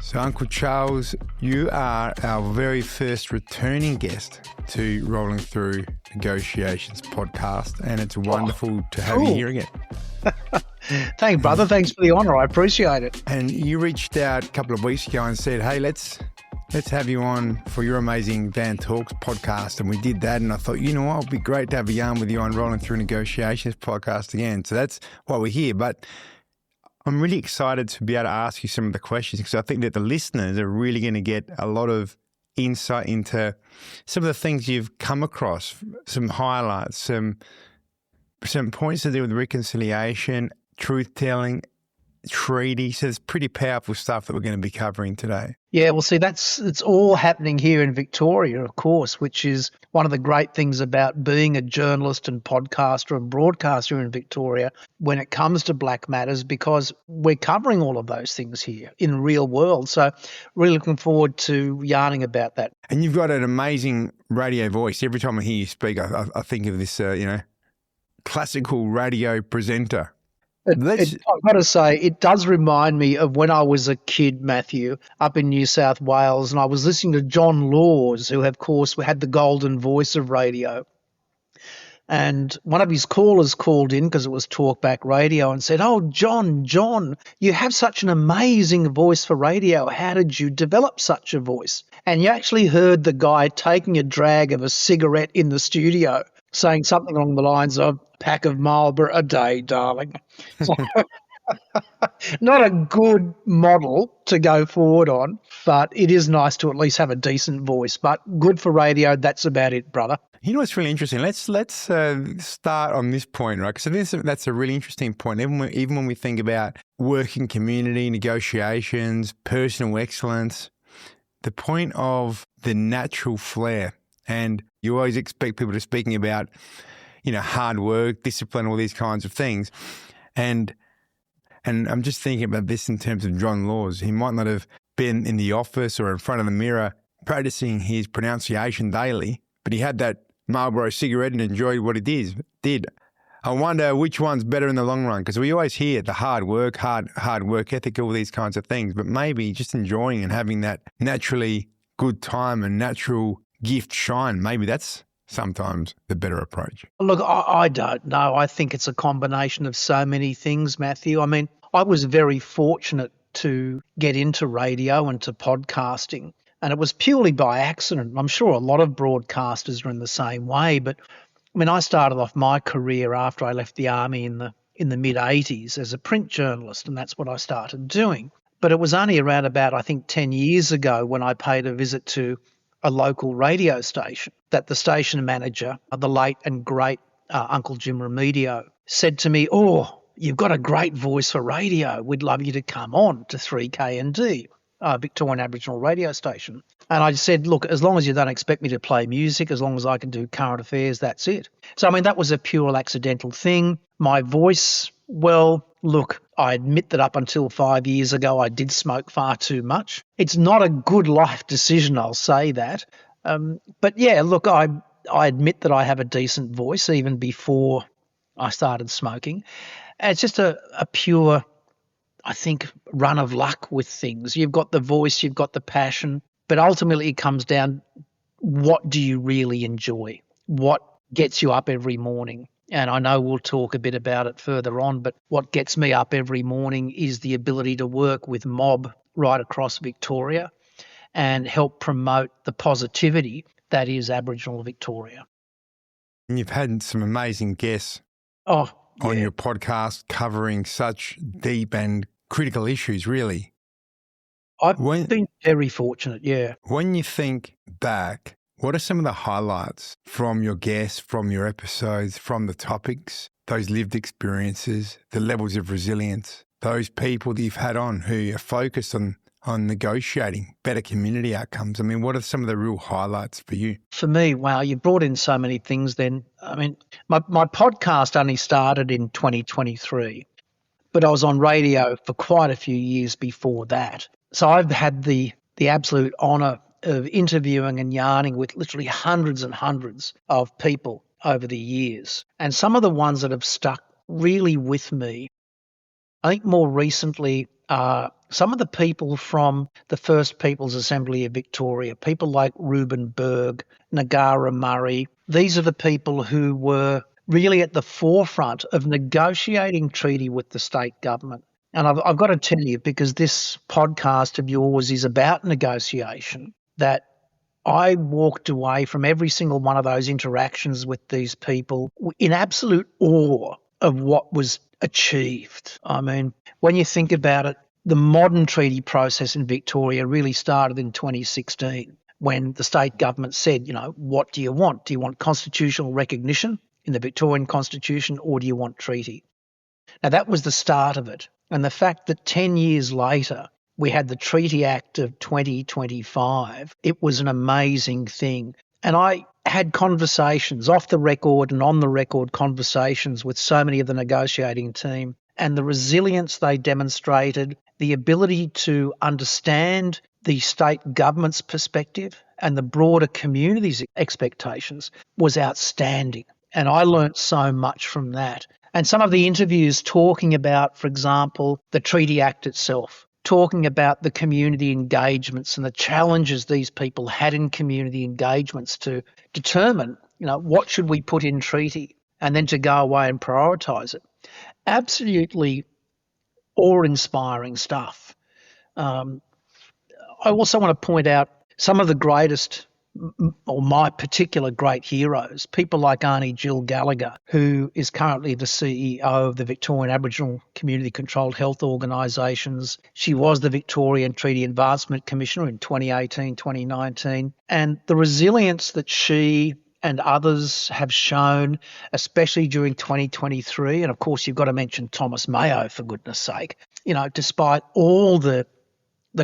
So, Uncle Charles, you are our very first returning guest to Rolling Through Negotiations podcast, and it's wonderful to have you here again. Thanks, brother. Thanks for the honour. I appreciate it. And you reached out a couple of weeks ago and said, hey, let's have you on for your amazing Van Talks podcast. And we did that. And I thought, you know what, it'd be great to have a yarn with you on Rolling Through Negotiations podcast again. So that's why we're here. But I'm really excited to be able to ask you some of the questions because I think that the listeners are really going to get a lot of insight into some of the things you've come across, some highlights, some points to do with reconciliation, truth-telling, treaty. So it's pretty powerful stuff that we're going to be covering today. Yeah, well, see, it's all happening here in Victoria, of course, which is one of the great things about being a journalist and podcaster and broadcaster in Victoria when it comes to black matters, because we're covering all of those things here in the real world. So really looking forward to yarning about that. And you've got an amazing radio voice. Every time I hear you speak, I think of this, classical radio presenter. I've got to say, it does remind me of when I was a kid, Matthew, up in New South Wales, and I was listening to John Laws, who, of course, had the golden voice of radio. And one of his callers called in because it was talkback radio and said, "Oh, John, you have such an amazing voice for radio. How did you develop such a voice?" And you actually heard the guy taking a drag of a cigarette in the studio, saying something along the lines of, "Pack of Marlboro a day, darling." So, not a good model to go forward on, but it is nice to at least have a decent voice. But good for radio, that's about it, brother. You know what's really interesting? Let's start on this point, right? Because that's a really interesting point. Even when we think about working community, negotiations, personal excellence, the point of the natural flair. And you always expect people to speaking about, hard work, discipline, all these kinds of things. And I'm just thinking about this in terms of John Laws. He might not have been in the office or in front of the mirror practicing his pronunciation daily, but he had that Marlboro cigarette and enjoyed what he did. I wonder which one's better in the long run, because we always hear the hard work ethic, all these kinds of things, but maybe just enjoying and having that naturally good time and natural gift shine. Maybe that's sometimes the better approach. Look, I don't know. I think it's a combination of so many things, Matthew. I mean, I was very fortunate to get into radio and to podcasting, and it was purely by accident. I'm sure a lot of broadcasters are in the same way, but I mean, I started off my career after I left the army in the mid-'80s as a print journalist, and that's what I started doing. But it was only around about, I think, 10 years ago when I paid a visit to a local radio station that the station manager, the late and great Uncle Jim Remedio, said to me, "Oh, you've got a great voice for radio. We'd love you to come on to 3KND, Victorian Aboriginal radio station." And I said, "Look, as long as you don't expect me to play music, as long as I can do current affairs, that's it." So, I mean, that was a pure accidental thing. My voice, well, look, I admit that up until 5 years ago, I did smoke far too much. It's not a good life decision, I'll say that. But yeah, look, I admit that I have a decent voice even before I started smoking. And it's just a pure, I think, run of luck with things. You've got the voice, you've got the passion, but ultimately it comes down, what do you really enjoy? What gets you up every morning? And I know we'll talk a bit about it further on, but what gets me up every morning is the ability to work with mob right across Victoria and help promote the positivity that is Aboriginal Victoria. And you've had some amazing guests on your podcast covering such deep and critical issues, really. I've been very fortunate, yeah. When you think back, what are some of the highlights from your guests, from your episodes, from the topics, those lived experiences, the levels of resilience, those people that you've had on who are focused on negotiating better community outcomes? I mean, what are some of the real highlights for you? For me, wow, you brought in so many things then. I mean, my podcast only started in 2023, but I was on radio for quite a few years before that. So I've had the absolute honour of interviewing and yarning with literally hundreds and hundreds of people over the years. And some of the ones that have stuck really with me, I think more recently are some of the people from the First Peoples Assembly of Victoria, people like Reuben Berg, Ngara Murray, these are the people who were really at the forefront of negotiating treaty with the state government. And I've got to tell you, because this podcast of yours is about negotiation, that I walked away from every single one of those interactions with these people in absolute awe of what was achieved. I mean, when you think about it, the modern treaty process in Victoria really started in 2016 when the state government said, what do you want? Do you want constitutional recognition in the Victorian Constitution, or do you want treaty? Now, that was the start of it. And the fact that 10 years later, we had the Treaty Act of 2025, it was an amazing thing. And I had conversations, off the record and on the record conversations with so many of the negotiating team, and the resilience they demonstrated, the ability to understand the state government's perspective and the broader community's expectations was outstanding. And I learnt so much from that. And some of the interviews talking about, for example, the Treaty Act itself, talking about the community engagements and the challenges these people had in community engagements to determine, what should we put in treaty, and then to go away and prioritise it. Absolutely awe-inspiring stuff. I also want to point out some of the greatest, or my particular great heroes, people like Auntie Jill Gallagher, who is currently the CEO of the Victorian Aboriginal Community Controlled Health Organisations. She was the Victorian Treaty Advancement Commissioner in 2018, 2019. And the resilience that she and others have shown, especially during 2023, and of course you've got to mention Thomas Mayo, for goodness sake, despite all the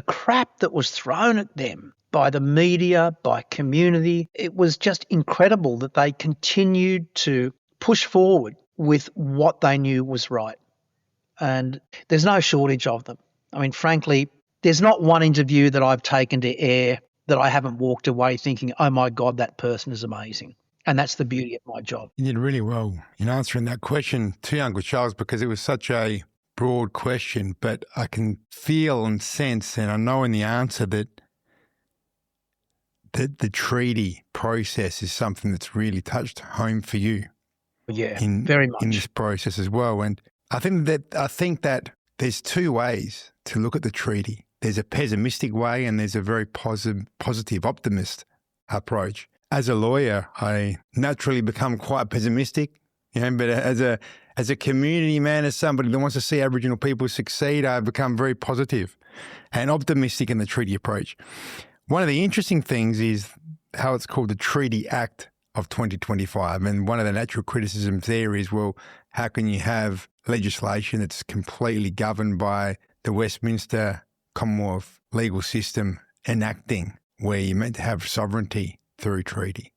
crap that was thrown at them by the media, by community, it was just incredible that they continued to push forward with what they knew was right. And there's no shortage of them. I mean, frankly, there's not one interview that I've taken to air that I haven't walked away thinking, oh my God, that person is amazing. And that's the beauty of my job. You did really well in answering that question to Uncle Charles, because it was such a broad question, but I can feel and sense, and I know in the answer that the treaty process is something that's really touched home for you. Yeah, very much. In this process as well. And I think that there's two ways to look at the treaty. There's a pessimistic way and there's a very positive optimist approach. As a lawyer, I naturally become quite pessimistic, but as a community man, as somebody that wants to see Aboriginal people succeed, I've become very positive and optimistic in the treaty approach. One of the interesting things is how it's called the Treaty Act of 2025. And one of the natural criticisms there is, well, how can you have legislation that's completely governed by the Westminster Commonwealth legal system enacting, where you're meant to have sovereignty through treaty,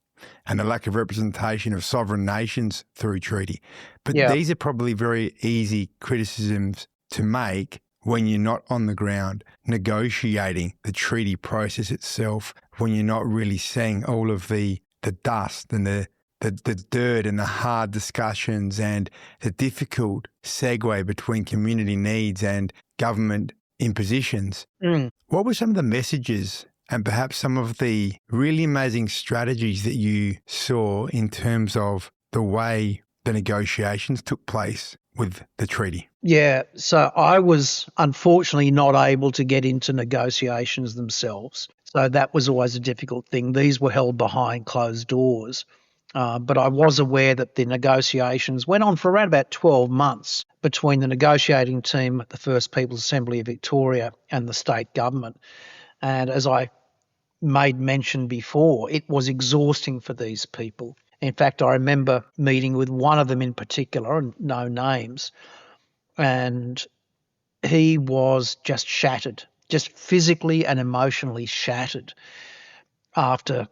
and the lack of representation of sovereign nations through treaty. But these are probably very easy criticisms to make when you're not on the ground negotiating the treaty process itself, when you're not really seeing all of the dust and the dirt and the hard discussions and the difficult segue between community needs and government impositions. What were some of the messages and perhaps some of the really amazing strategies that you saw in terms of the way the negotiations took place with the treaty? Yeah, so I was unfortunately not able to get into negotiations themselves. So that was always a difficult thing. These were held behind closed doors. But I was aware that the negotiations went on for around about 12 months between the negotiating team at the First Peoples Assembly of Victoria and the state government. And as I made mention before, it was exhausting for these people. In fact, I remember meeting with one of them in particular, and no names, and he was just shattered, just physically and emotionally shattered after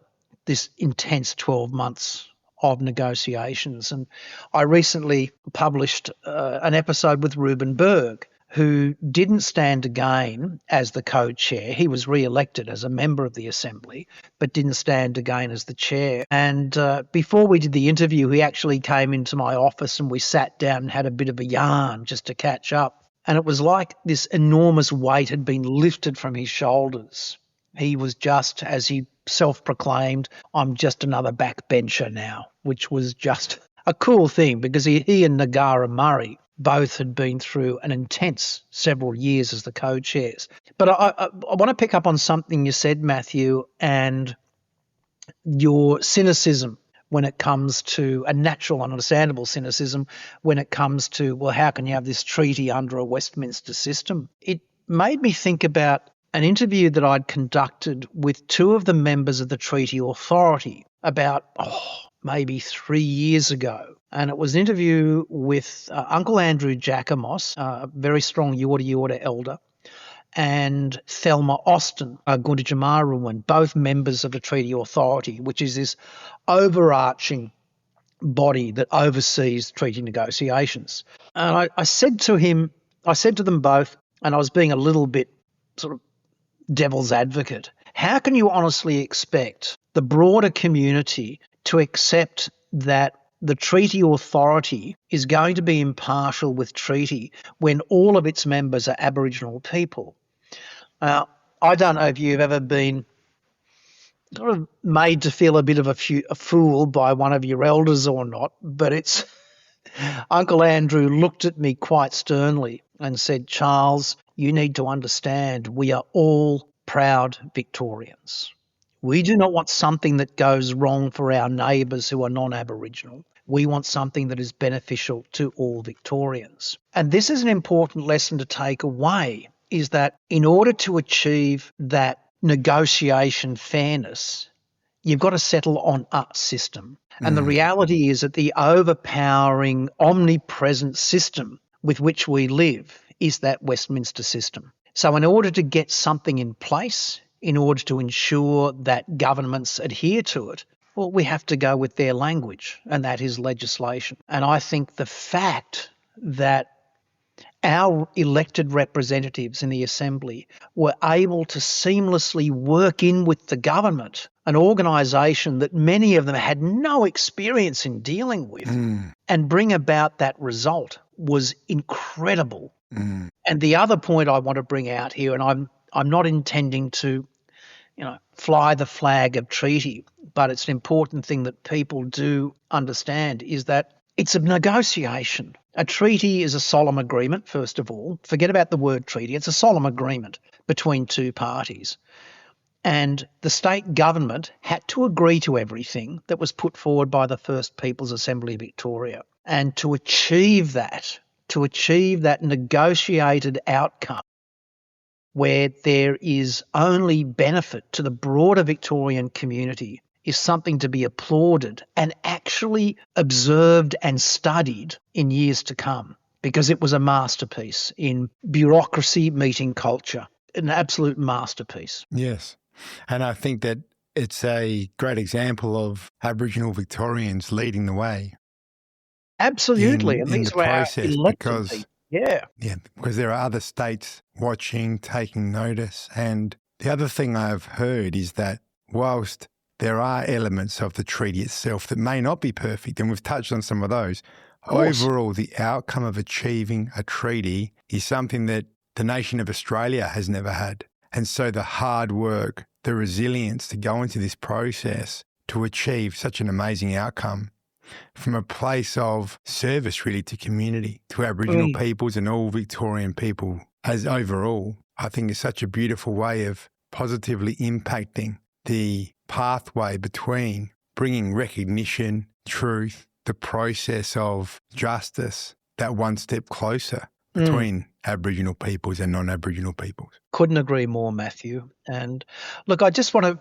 this intense 12 months of negotiations. And I recently published an episode with Reuben Berg, who didn't stand again as the co-chair. He was re-elected as a member of the Assembly, but didn't stand again as the chair. And before we did the interview, he actually came into my office and we sat down and had a bit of a yarn just to catch up. And it was like this enormous weight had been lifted from his shoulders. He was just, as he self-proclaimed, I'm just another backbencher now, which was just a cool thing because he and Ngara Murray both had been through an intense several years as the co-chairs. But I want to pick up on something you said, Matthew, and your cynicism when it comes to a natural and understandable cynicism when it comes to, well, how can you have this treaty under a Westminster system? It made me think about an interview that I'd conducted with two of the members of the Treaty Authority about, maybe 3 years ago. And it was an interview with Uncle Andrew Jacamos, a very strong Yorta Yorta elder, and Thelma Austin, a Gunditjmara, both members of the Treaty Authority, which is this overarching body that oversees treaty negotiations. And I said to them both, and I was being a little bit sort of devil's advocate, how can you honestly expect the broader community to accept that the treaty authority is going to be impartial with treaty when all of its members are Aboriginal people? I don't know if you've ever been sort of made to feel a bit of a fool by one of your elders or not, but it's Uncle Andrew looked at me quite sternly and said, Charles, you need to understand we are all proud Victorians. We do not want something that goes wrong for our neighbours who are non-Aboriginal. We want something that is beneficial to all Victorians. And this is an important lesson to take away, is that in order to achieve that negotiation fairness, you've got to settle on a system. And the reality is that the overpowering, omnipresent system with which we live is that Westminster system. So in order to get something in place, in order to ensure that governments adhere to it, well, we have to go with their language, and that is legislation. And I think the fact that our elected representatives in the Assembly were able to seamlessly work in with the government, an organisation that many of them had no experience in dealing with, and bring about that result was incredible. And the other point I want to bring out here, and I'm not intending to, fly the flag of treaty, but it's an important thing that people do understand, is that it's a negotiation. A treaty is a solemn agreement, first of all. Forget about the word treaty. It's a solemn agreement between two parties. And the state government had to agree to everything that was put forward by the First People's Assembly of Victoria. And to achieve that negotiated outcome where there is only benefit to the broader Victorian community is something to be applauded and actually observed and studied in years to come, because it was a masterpiece in bureaucracy meeting culture, an absolute masterpiece. Yes. And I think that it's a great example of Aboriginal Victorians leading the way. Absolutely. In and these the were our process, elected because people. Yeah. because there are other states watching, taking notice. And the other thing I've heard is that whilst there are elements of the treaty itself that may not be perfect, and we've touched on some of those, overall the outcome of achieving a treaty is something that the nation of Australia has never had. And so the hard work, the resilience to go into this process to achieve such an amazing outcome from a place of service really to community, to Aboriginal peoples and all Victorian people as overall, I think is such a beautiful way of positively impacting the pathway between bringing recognition, truth, the process of justice, that one step closer between Aboriginal peoples and non-Aboriginal peoples. Couldn't agree more, Matthew. And look, I just want to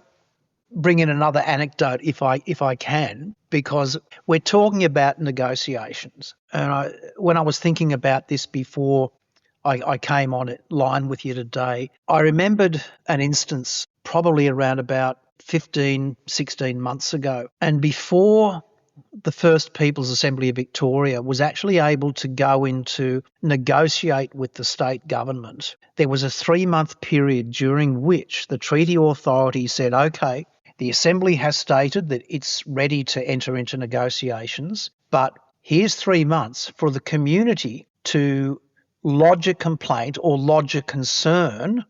bring in another anecdote if I can, because we're talking about negotiations. And when I was thinking about this before I came on line with you today, I remembered an instance probably around about 15, 16 months ago. And before the First People's Assembly of Victoria was actually able to go into negotiate with the state government, there was a 3-month period during which the Treaty Authority said, okay, the Assembly has stated that it's ready to enter into negotiations, but here's 3 months for the community to lodge a complaint or lodge a concern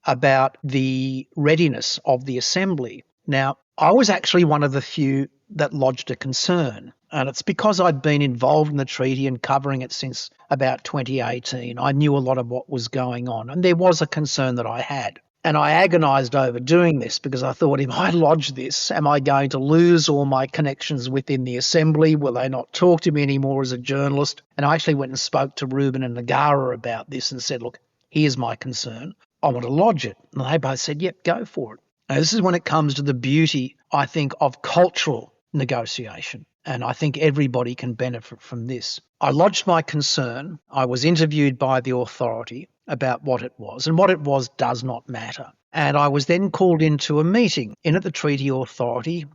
about the readiness of the assembly. Now, I was actually one of the few that lodged a concern, and it's because I'd been involved in the treaty and covering it since about 2018. I knew a lot of what was going on, and there was a concern that I had. And I agonised over doing this because I thought, if I lodge this, am I going to lose all my connections within the assembly? Will they not talk to me anymore as a journalist? And I actually went and spoke to Ruben and Nagara about this and said, look, here's my concern. I want to lodge it. And they both said, yep, go for it. Now, this is when it comes to the beauty, I think, of cultural negotiation. And I think everybody can benefit from this. I lodged my concern. I was interviewed by the authority about what it was, and what it was does not matter. And I was then called into a meeting in at the Treaty Authority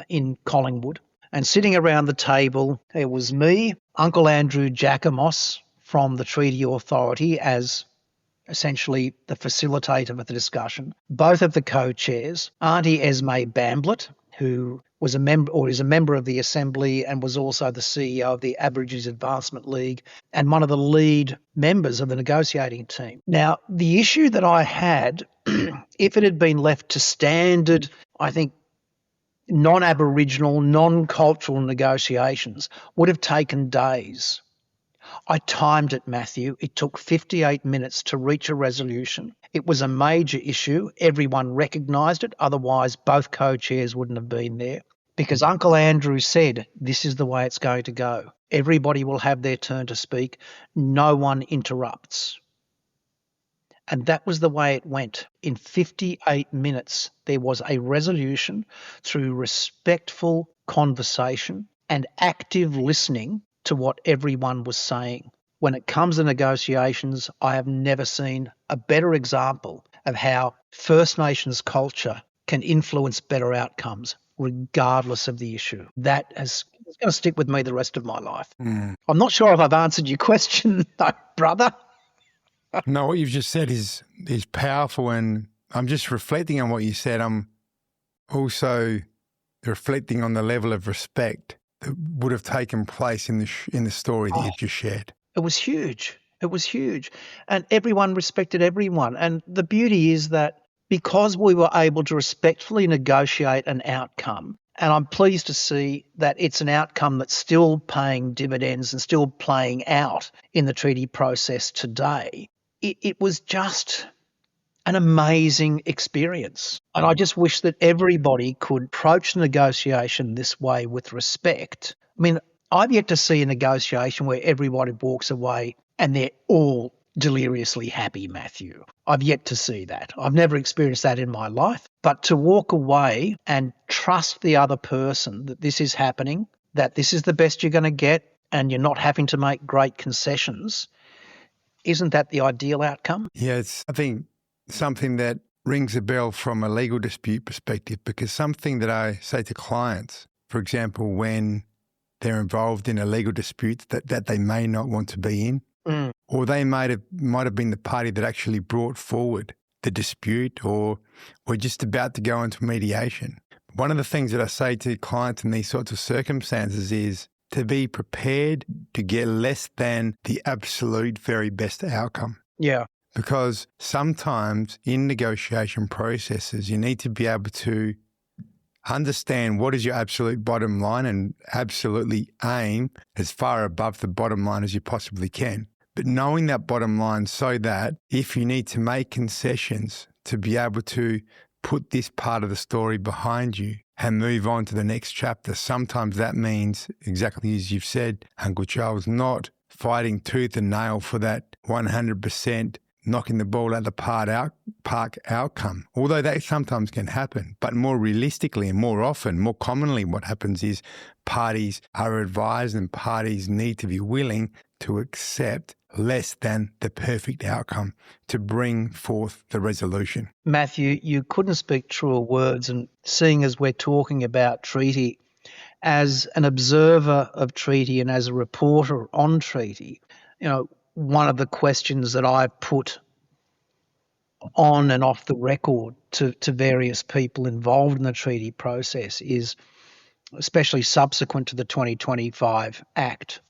in Collingwood. And sitting around the table, there was me, Uncle Andrew Jacamos from the Treaty Authority as essentially the facilitator of the discussion, both of the co-chairs, Auntie Esme Bamblett, who was a member or is a member of the Assembly and was also the CEO of the Aborigines Advancement League and one of the lead members of the negotiating team. Now, the issue that I had, if it had been left to standard, I think, non-Aboriginal, non-cultural negotiations, would have taken days. I timed it, Matthew. It took 58 minutes to reach a resolution. It was a major issue. Everyone recognised it. Otherwise, both co-chairs wouldn't have been there. Because Uncle Andrew said, this is the way it's going to go. Everybody will have their turn to speak. No one interrupts. And that was the way it went. In 58 minutes, there was a resolution through respectful conversation and active listening to what everyone was saying. When it comes to negotiations, I have never seen a better example of how First Nations culture can influence better outcomes regardless of the issue. That is going to stick with me the rest of my life. I'm not sure if I've answered your question, though, brother. No, what you've just said is powerful, and I'm just reflecting on what you said. I'm also reflecting on the level of respect that would have taken place in the story that you've just shared. It was huge. It was huge. And everyone respected everyone. And the beauty is that because we were able to respectfully negotiate an outcome, and I'm pleased to see that it's an outcome that's still paying dividends and still playing out in the treaty process today, it was just an amazing experience. And I just wish that everybody could approach negotiation this way with respect. I mean, I've yet to see a negotiation where everybody walks away and they're all deliriously happy, Matthew. I've yet to see that. I've never experienced that in my life. But to walk away and trust the other person that this is happening, that this is the best you're going to get, and you're not having to make great concessions, isn't that the ideal outcome? Yeah, it's, I think, something that rings a bell from a legal dispute perspective, because something that I say to clients, for example, when they're involved in a legal dispute that they may not want to be in, or they might have been the party that actually brought forward the dispute, or we're just about to go into mediation. One of the things that I say to clients in these sorts of circumstances is to be prepared to get less than the absolute very best outcome. Yeah. Because sometimes in negotiation processes, you need to be able to understand what is your absolute bottom line and absolutely aim as far above the bottom line as you possibly can. But knowing that bottom line so that if you need to make concessions to be able to put this part of the story behind you and move on to the next chapter, sometimes that means, exactly as you've said, Uncle Charles, not fighting tooth and nail for that 100% knocking the ball out of the park outcome, although that sometimes can happen. But more realistically and more often, more commonly, what happens is parties are advised and parties need to be willing to accept less than the perfect outcome to bring forth the resolution. Matthew, you couldn't speak truer words, and seeing as we're talking about treaty, as an observer of treaty and as a reporter on treaty, you know, one of the questions that I've put on and off the record to various people involved in the treaty process is, especially subsequent to the 2025 Act,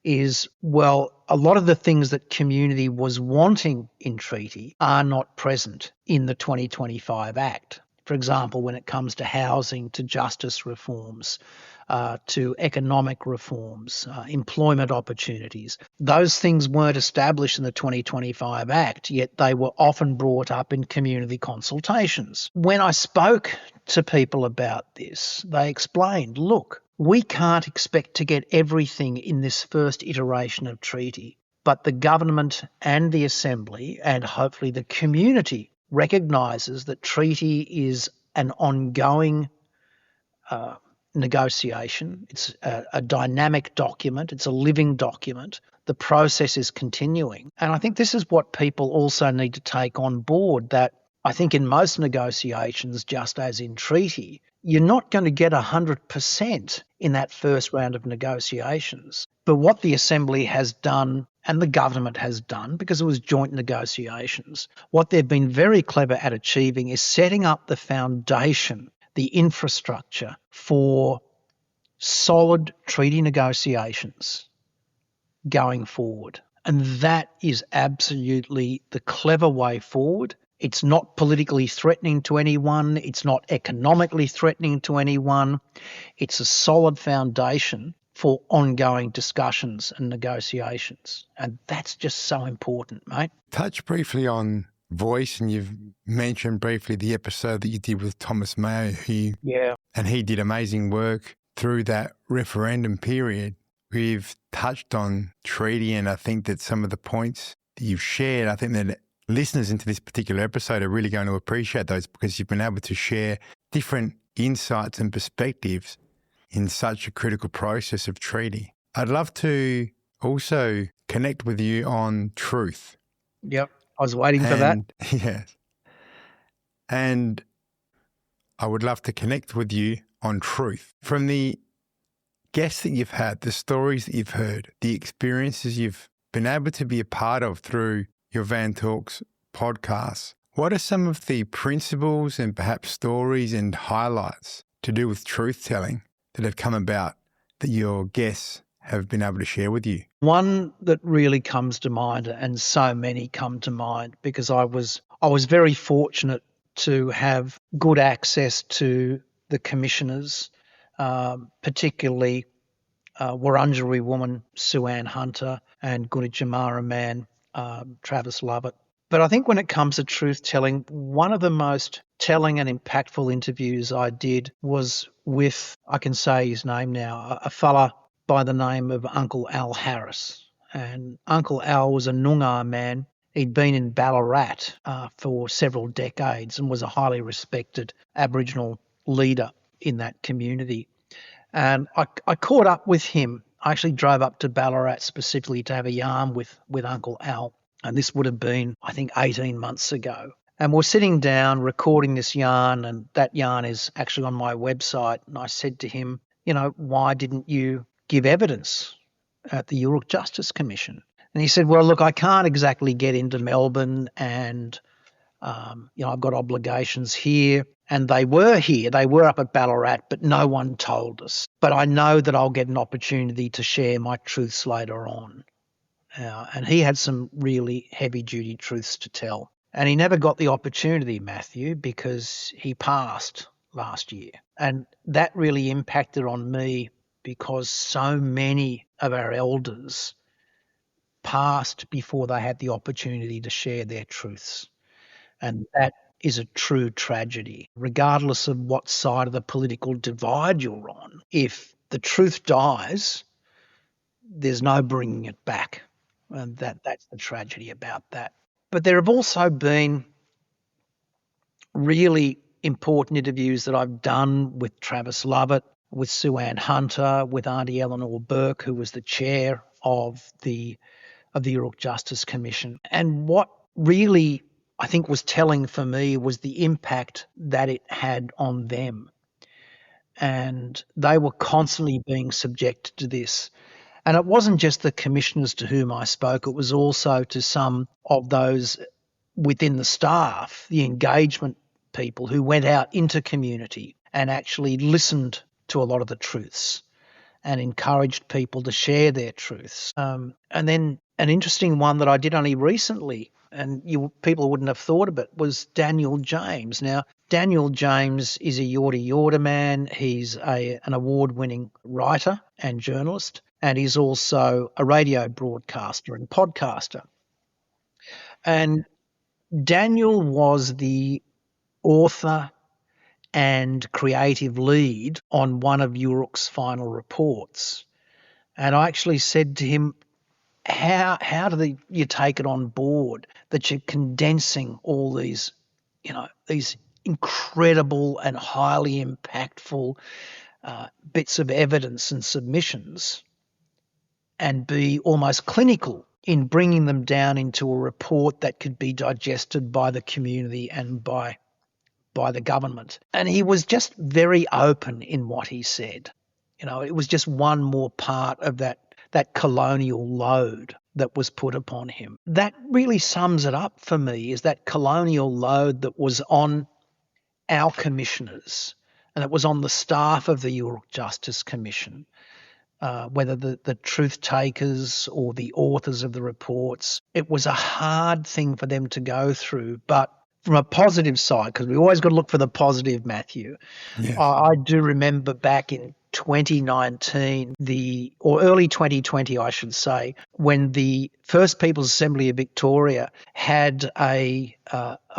is, well, a lot of the things that community was wanting in treaty are not present in the 2025 Act. For example, when it comes to housing, to justice reforms, to economic reforms, employment opportunities. Those things weren't established in the 2025 Act, yet they were often brought up in community consultations. When I spoke to people about this, they explained, look, we can't expect to get everything in this first iteration of treaty, but the government and the Assembly and hopefully the community recognises that treaty is an ongoing negotiation. It's a dynamic document. It's a living document. The process is continuing. And I think this is what people also need to take on board, that I think in most negotiations, just as in treaty, you're not going to get 100% in that first round of negotiations. But what the Assembly has done and the government has done, because it was joint negotiations, what they've been very clever at achieving is setting up the foundation, the infrastructure for solid treaty negotiations going forward. And that is absolutely the clever way forward. It's not politically threatening to anyone. It's not economically threatening to anyone. It's a solid foundation for ongoing discussions and negotiations. And that's just so important, mate. Touch briefly on voice, and you've mentioned briefly the episode that you did with Thomas Mayo. And he did amazing work through that referendum period. We've touched on treaty, and I think that some of the points that you've shared, I think that listeners into this particular episode are really going to appreciate those, because you've been able to share different insights and perspectives in such a critical process of treaty. I'd love to also connect with you on truth. Yep, I was waiting for that. Yes. And I would love to connect with you on truth. From the guests that you've had, the stories that you've heard, the experiences you've been able to be a part of through your Van Talks podcast, what are some of the principles and perhaps stories and highlights to do with truth-telling that have come about that your guests have been able to share with you? One that really comes to mind, and so many come to mind, because I was very fortunate to have good access to the commissioners, particularly Wurundjeri woman Sue Ann Hunter and Gunditjmara man Travis Lovett. But I think when it comes to truth-telling, one of the most telling and impactful interviews I did was with, I can say his name now, a fella by the name of Uncle Al Harris. And Uncle Al was a Noongar man. He'd been in Ballarat for several decades and was a highly respected Aboriginal leader in that community. And I caught up with him. I actually drove up to Ballarat specifically to have a yarn with Uncle Al. And this would have been, I think, 18 months ago. And we're sitting down recording this yarn, and that yarn is actually on my website. And I said to him, why didn't you give evidence at the Yurok Justice Commission? And he said, well, look, I can't exactly get into Melbourne, and, I've got obligations here. And they were here. They were up at Ballarat, but no one told us. But I know that I'll get an opportunity to share my truths later on. And he had some really heavy-duty truths to tell. And he never got the opportunity, Matthew, because he passed last year. And that really impacted on me, because so many of our elders passed before they had the opportunity to share their truths. And that is a true tragedy. Regardless of what side of the political divide you're on, if the truth dies, there's no bringing it back. And that's the tragedy about that. But there have also been really important interviews that I've done with Travis Lovett, with Sue Ann Hunter, with Auntie Eleanor Burke, who was the chair of the Yurok Justice Commission. And what really I think was telling for me was the impact that it had on them. And they were constantly being subjected to this. And it wasn't just the commissioners to whom I spoke, it was also to some of those within the staff, the engagement people who went out into community and actually listened to a lot of the truths. and encouraged people to share their truths. And then an interesting one that I did only recently, and people wouldn't have thought of it, was Daniel James. Now, Daniel James is a Yorta Yorta man. He's an award-winning writer and journalist, and he's also a radio broadcaster and podcaster. And Daniel was the author and creative lead on one of Uruk's final reports. And I actually said to him, how do you take it on board that you're condensing all these, these incredible and highly impactful bits of evidence and submissions, and be almost clinical in bringing them down into a report that could be digested by the community and by the government? And he was just very open in what he said. It was just one more part of that colonial load that was put upon him. That really sums it up for me, is that colonial load that was on our commissioners, and it was on the staff of the Uruk Justice Commission, whether the truth takers or the authors of the reports. It was a hard thing for them to go through, but from a positive side, because we always got to look for the positive, Matthew. Yes. I do remember back in 2019, or early 2020, I should say, when the First Peoples Assembly of Victoria had a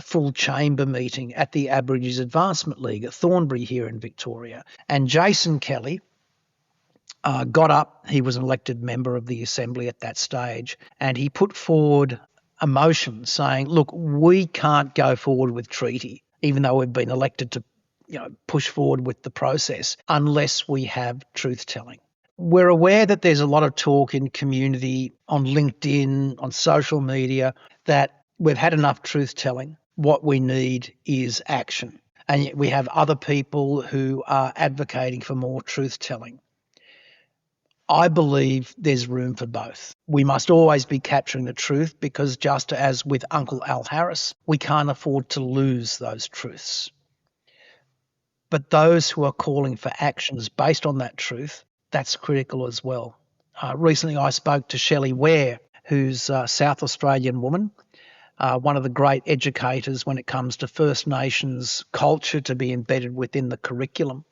full chamber meeting at the Aborigines Advancement League at Thornbury here in Victoria. And Jason Kelly got up. He was an elected member of the Assembly at that stage, and he put forward a motion saying, look, we can't go forward with treaty, even though we've been elected to push forward with the process, unless we have truth-telling. We're aware that there's a lot of talk in community, on LinkedIn, on social media, that we've had enough truth-telling. What we need is action. And yet we have other people who are advocating for more truth-telling. I believe there's room for both. We must always be capturing the truth, because just as with Uncle Al Harris, we can't afford to lose those truths. But those who are calling for actions based on that truth, that's critical as well. Recently I spoke to Shelley Ware, who's a South Australian woman, one of the great educators when it comes to First Nations culture to be embedded within the curriculum.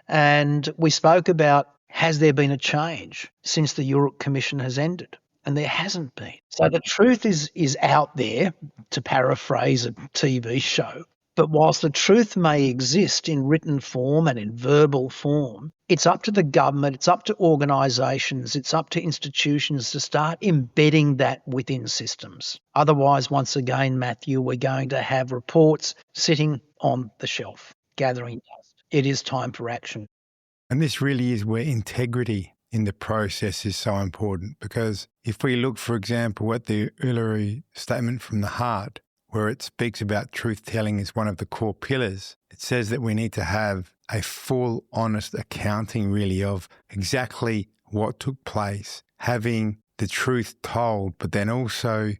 And we spoke about, has there been a change since the Uruk Commission has ended? And there hasn't been. So the truth is out there, to paraphrase a TV show. But whilst the truth may exist in written form and in verbal form, it's up to the government, it's up to organisations, it's up to institutions to start embedding that within systems. Otherwise, once again, Matthew, we're going to have reports sitting on the shelf, gathering dust. It is time for action. And this really is where integrity in the process is so important, because if we look, for example, at the Uluru Statement from the Heart, where it speaks about truth-telling as one of the core pillars, it says that we need to have a full, honest accounting, really, of exactly what took place, having the truth told, but then also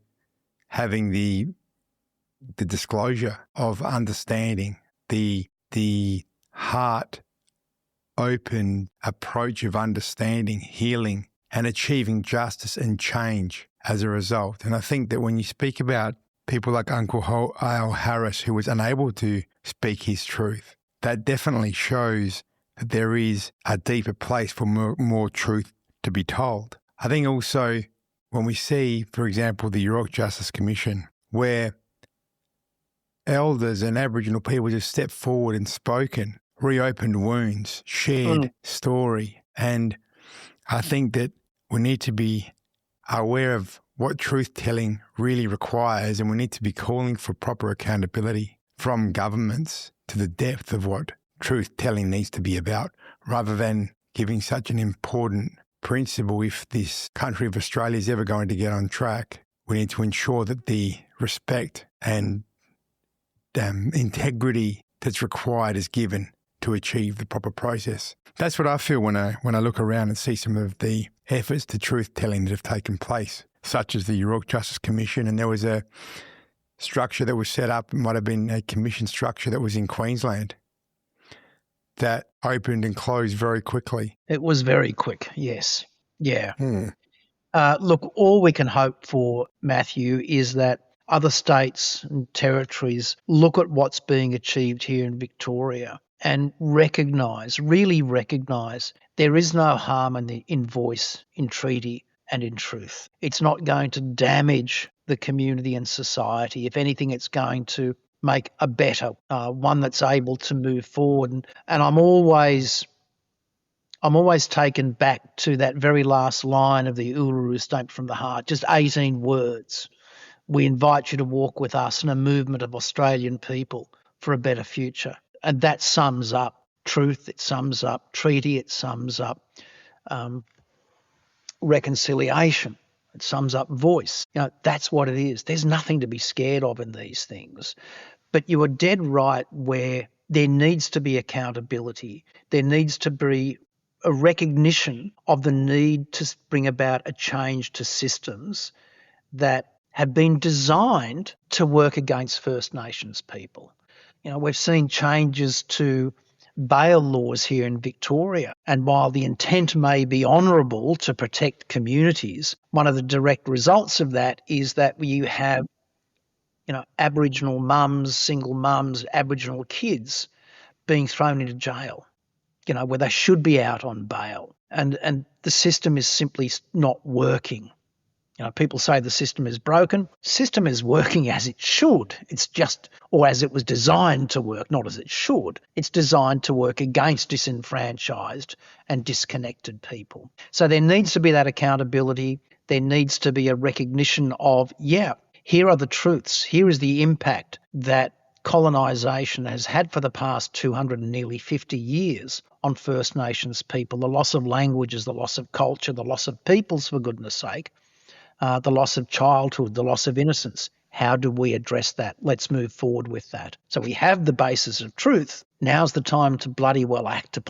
having the disclosure of understanding, the heart-open approach of understanding, healing, and achieving justice and change as a result. And I think that when you speak about people like Uncle Al Harris, who was unable to speak his truth, that definitely shows that there is a deeper place for more truth to be told. I think also when we see, for example, the Uruk Justice Commission, where elders and Aboriginal people just stepped forward and spoken, reopened wounds, shared story. And I think that we need to be aware of what truth-telling really requires, and we need to be calling for proper accountability from governments to the depth of what truth-telling needs to be about, rather than giving such an important principle. If this country of Australia is ever going to get on track, we need to ensure that the respect and integrity that's required is given to achieve the proper process. That's what I feel when I look around and see some of the efforts to truth-telling that have taken place, such as the Uruk Justice Commission. And there was a structure that was set up, it might have been a commission structure that was in Queensland, that opened and closed very quickly. It was very quick, yes. Yeah. Hmm. Look, all we can hope for, Matthew, is that other states and territories look at what's being achieved here in Victoria and really recognise there is no harm in voice, in treaty and in truth. It's not going to damage the community and society. If anything, it's going to make a better one that's able to move forward. And I'm always taken back to that very last line of the Uluru Statement from the Heart, just 18 words. We invite you to walk with us in a movement of Australian people for a better future. And that sums up truth, it sums up treaty, it sums up reconciliation, it sums up voice. That's what it is. There's nothing to be scared of in these things. But you are dead right where there needs to be accountability. There needs to be a recognition of the need to bring about a change to systems that have been designed to work against First Nations people. We've seen changes to bail laws here in Victoria, and while the intent may be honourable to protect communities, one of the direct results of that is that you have Aboriginal mums, single mums, Aboriginal kids being thrown into jail, where they should be out on bail. And the system is simply not working. People say the system is broken. System is working as it should. It's just, or as it was designed to work, not as it should. It's designed to work against disenfranchised and disconnected people. So there needs to be that accountability. There needs to be a recognition of, here are the truths. Here is the impact that colonisation has had for the past 200 and nearly 50 years on First Nations people. The loss of languages, the loss of culture, the loss of peoples, for goodness sake. The loss of childhood, the loss of innocence. How do we address that? Let's move forward with that. So we have the basis of truth. Now's the time to bloody well act upon.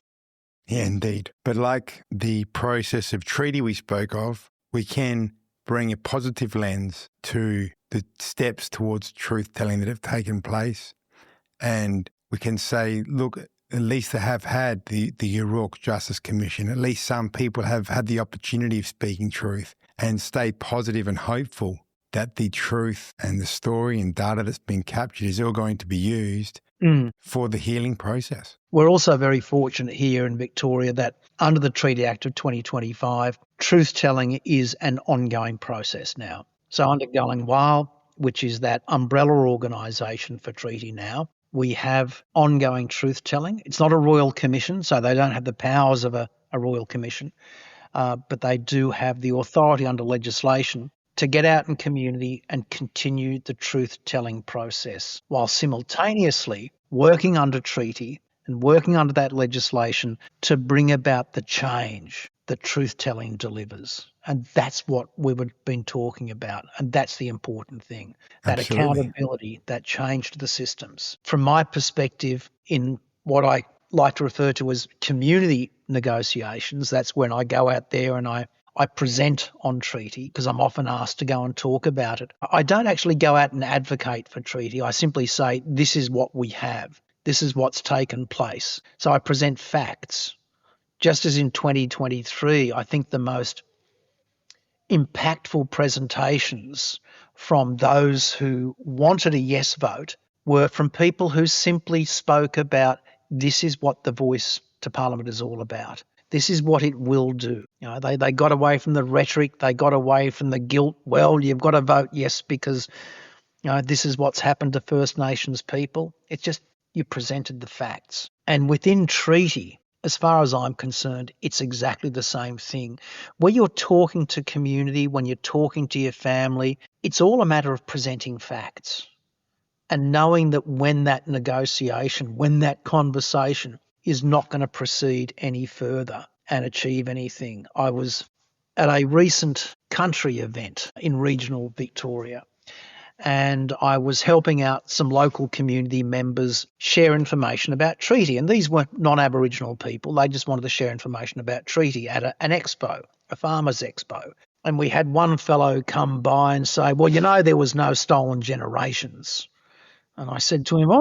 Yeah, indeed. But like the process of treaty we spoke of, we can bring a positive lens to the steps towards truth-telling that have taken place. And we can say, look, at least they have had the O'Rourke Justice Commission. At least some people have had the opportunity of speaking truth, and stay positive and hopeful that the truth and the story and data that's been captured is all going to be used for the healing process. We're also very fortunate here in Victoria that under the Treaty Act of 2025, truth-telling is an ongoing process now. So under Going Wild, which is that umbrella organisation for treaty now, we have ongoing truth-telling. It's not a royal commission, so they don't have the powers of a royal commission. But they do have the authority under legislation to get out in community and continue the truth-telling process while simultaneously working under treaty and working under that legislation to bring about the change that truth-telling delivers. And that's what we've been talking about. And that's the important thing, that Absolutely. accountability, that change to the systems. From my perspective, in what I like to refer to as community negotiations, that's when I go out there and I present on treaty, because I'm often asked to go and talk about it. I don't actually go out and advocate for treaty. I simply say, this is what we have. This is what's taken place. So I present facts. Just as in 2023, I think the most impactful presentations from those who wanted a yes vote were from people who simply spoke about, this is what the voice to Parliament is all about. This is what it will do. They got away from the rhetoric. They got away from the guilt. Well, you've got to vote yes because this is what's happened to First Nations people. It's just you presented the facts. And within treaty, as far as I'm concerned, it's exactly the same thing. When you're talking to community, when you're talking to your family, it's all a matter of presenting facts and knowing that when that negotiation, when that conversation is not going to proceed any further and achieve anything. I was at a recent country event in regional Victoria, and I was helping out some local community members share information about treaty. And these weren't non-Aboriginal people. They just wanted to share information about treaty at an expo, a farmers' expo. And we had one fellow come by and say, well, there was no stolen generations. And I said to him,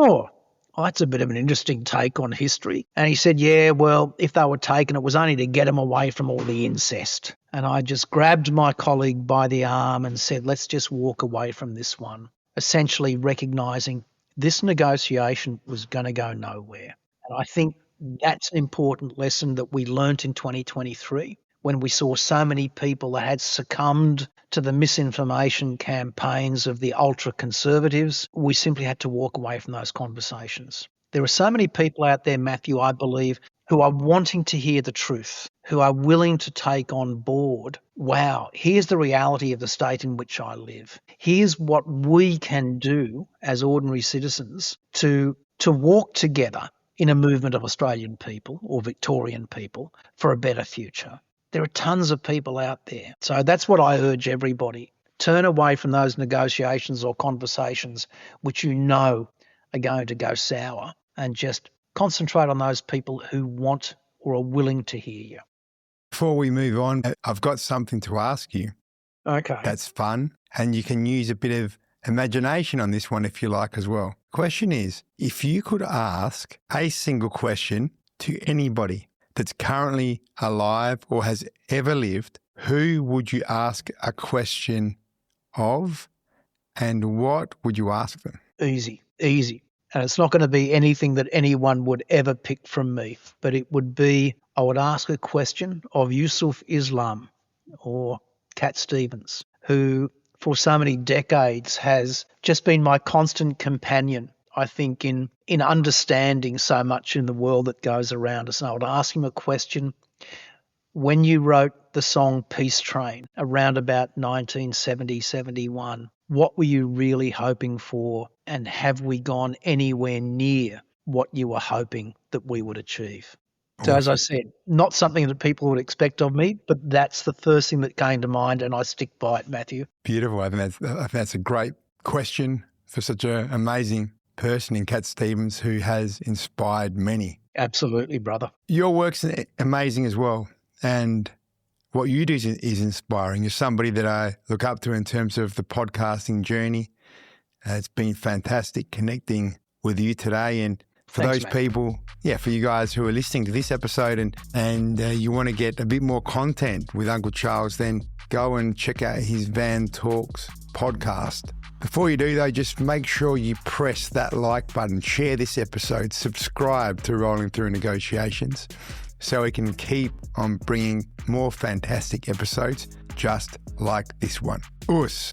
oh, that's a bit of an interesting take on history. And he said, yeah, well, if they were taken, it was only to get them away from all the incest. And I just grabbed my colleague by the arm and said, let's just walk away from this one, essentially recognising this negotiation was going to go nowhere. And I think that's an important lesson that we learnt in 2023 when we saw so many people that had succumbed to the misinformation campaigns of the ultra-conservatives. We simply had to walk away from those conversations. There are so many people out there, Matthew, I believe, who are wanting to hear the truth, who are willing to take on board, wow, here's the reality of the state in which I live. Here's what we can do as ordinary citizens to walk together in a movement of Australian people or Victorian people for a better future. There are tons of people out there. So that's what I urge everybody. Turn away from those negotiations or conversations which you know are going to go sour and just concentrate on those people who want or are willing to hear you. Before we move on, I've got something to ask you. Okay. That's fun. And you can use a bit of imagination on this one if you like as well. Question is, if you could ask a single question to anybody that's currently alive or has ever lived, who would you ask a question of and what would you ask them? Easy. And it's not going to be anything that anyone would ever pick from me, but it would be, I would ask a question of Yusuf Islam or Cat Stevens, who for so many decades has just been my constant companion, I think, in understanding so much in the world that goes around us. And I would ask him a question. When you wrote the song Peace Train around about 1970-71, what were you really hoping for, and have we gone anywhere near what you were hoping that we would achieve? So as I said, not something that people would expect of me, but that's the first thing that came to mind, and I stick by it, Matthew. Beautiful. I think that's a great question for such an amazing person in Cat Stevens who has inspired many. Absolutely, brother. Your work's amazing as well. And what you do is inspiring. You're somebody that I look up to in terms of the podcasting journey. It's been fantastic connecting with you today. And for Thanks, those mate. people, for you guys who are listening to this episode and you want to get a bit more content with Uncle Charles, then go and check out his Van Talks podcast. Before you do, though, just make sure you press that like button, share this episode, subscribe to Rolling Through Negotiations so we can keep on bringing more fantastic episodes just like this one. Us.